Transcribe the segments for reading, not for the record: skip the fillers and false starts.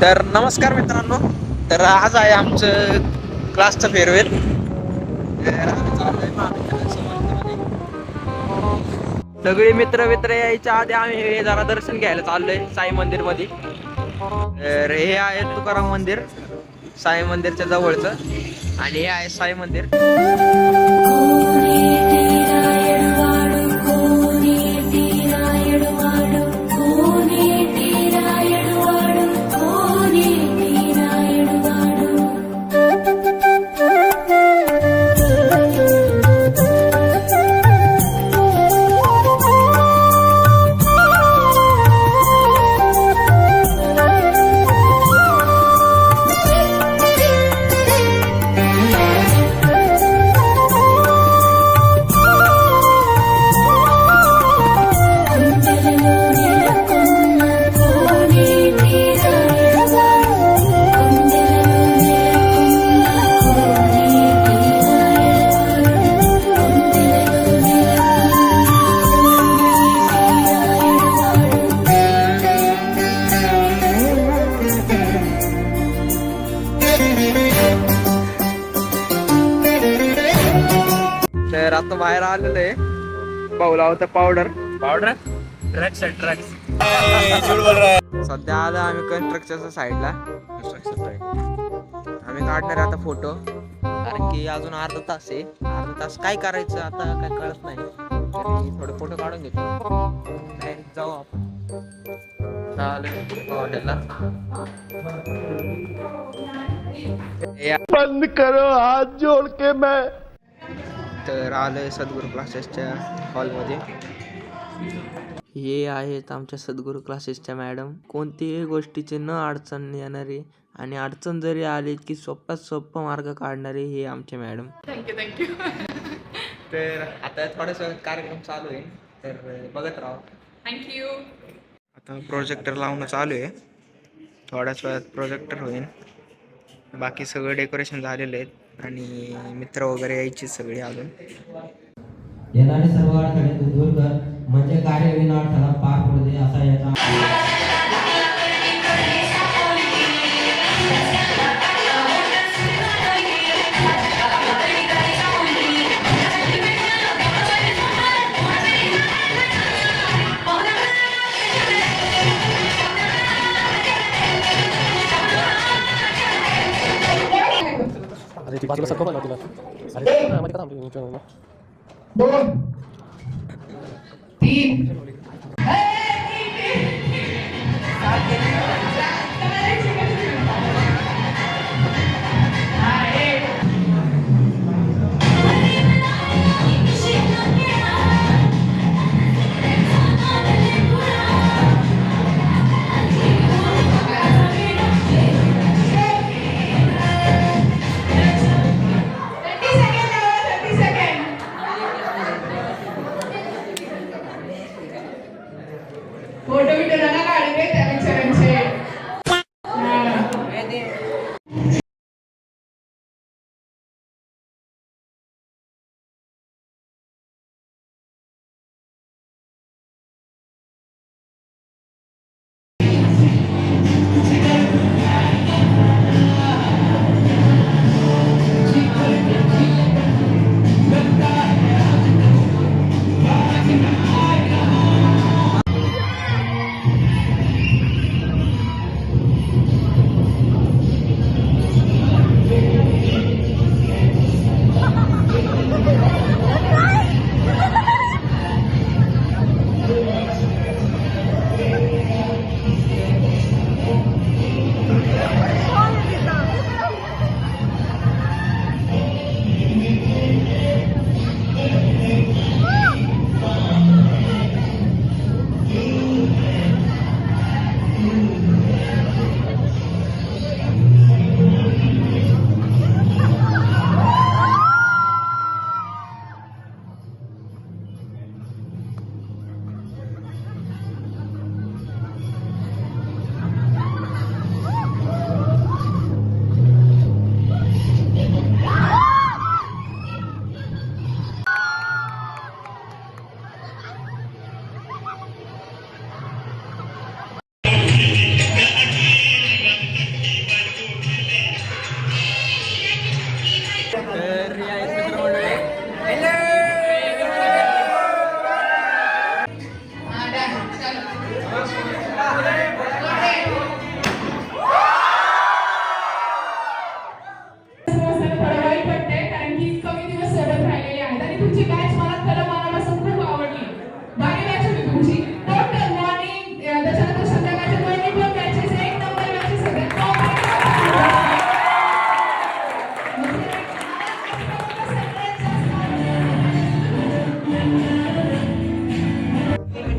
तर नमस्कार मित्रांनो. तर आज आहे आमचं क्लासचं फेअरवेल. सगळे मित्र मित्र यायच्या आधी आम्ही जरा दर्शन घ्यायला चाललोय साई मंदिर मध्ये. तर हे आहे तुकाराम मंदिर साई मंदिरच्या जवळचं, आणि हे आहे साई मंदिर. तर आता बाहेर आलेलं आहे, पाऊला होता पावडर ड्रग्स है ड्रग्स। सध्या आलं आम्ही कन्स्ट्रक्शनच्या साईडला. आम्ही काढणार आहे आता फोटो, कारण की अजून अर्धा तास आहे. अर्धा तास काय करायचं आता काय कळत नाही, तरी थोडे फोटो काढून घेतो. डायरेक्ट जाऊ आपण हॉटेलला. बंद करो हाथ जोड़ के मैं। तर आलोय सद्गुरू क्लासेसच्या हॉलमध्ये. हे आहेत आमच्या सद्गुरू क्लासेसच्या मॅडम. कोणतीही गोष्टीचे न अडचण येणारे आणि अडचण जरी आली की सोप्यात सोपा मार्ग काढणारे हे आमचे मॅडम. थँक्यू. तर आता थोडासा कार्यक्रम चालू आहे, तर बघत राहा. थँक्यू. आता प्रोजेक्टर लावणं चालू आहे, थोड्याच वेळात प्रोजेक्टर होईल. बाकी सगळं डेकोरेशन झालेलं आहे आणि मित्र वगैरे यायचे सगळे अजून. येणारे सर्व अडथळे तू दूर कर, म्हणजे कार्य विनाअडथळा पार पडू दे असा याचा. अरे बाजूला सरकव मला तिला. अरे मध्ये का थांबली? 2 3 तर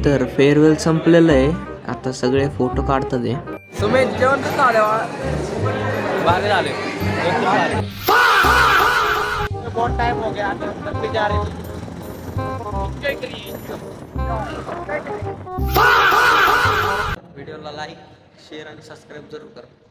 तर फेअरवेल संपलेलं आहे, आता सगळे फोटो काढतात आहे. सुमेश जेवण कसं झालं? भारी झाले. बहुत टाइम हो गया, तब भी जा रहे थे. व्हिडिओला लाईक, शेअर आणि सबस्क्राईब जरूर करा.